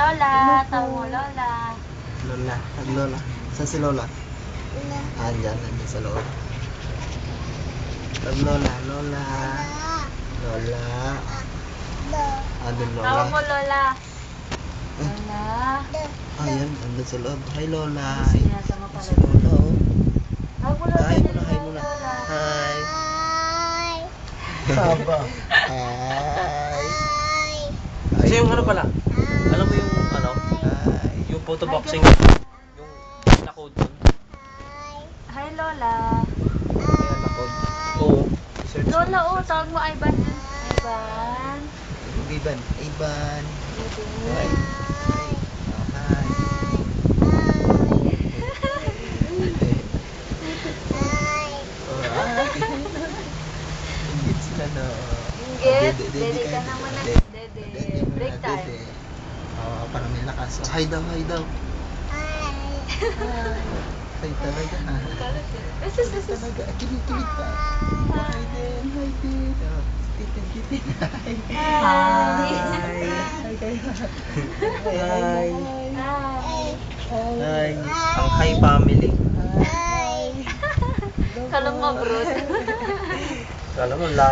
Lola. Tawag mo Lola. Lola. Lola. Saan si Lola? Andyan sa loob. Lola. Lola. Lola. Andun Lola. Tawag mo Lola. Lola. Ayan, andun sa loob. Hi Lola. Sinasama pala. Si Lola oh. Tawag mo Lola. Hi muna, hi muna. Lola. Hi. Haba. Hi. Kasi yung ano pala, alam mo yung ano, Hi. yung photo boxing, yung nakod doon. Hi Lola. Ayan, nakod. Oo. Lola, oh, tawag mo Ivan. Ivan. Iban. Iban. Baby. Hi. Oh, hi. Oh, hi. Ingit sila no. Inggit. Dede, Dede ka kayo. naman na. Dede. Dede. Dede muna, Break time. Dede. Oh, para may lakas. Oh, hi daw, hi daw. Hi talaga. Beses. Talaga. Kilig-kilig pa. Hi din, hi din. Oh, kitin. Hi. Hi. Hi kayo. Hi. Hi. Hi. Ang hi family. Hi. Kalong mo, Bruce. Alam mo, layo.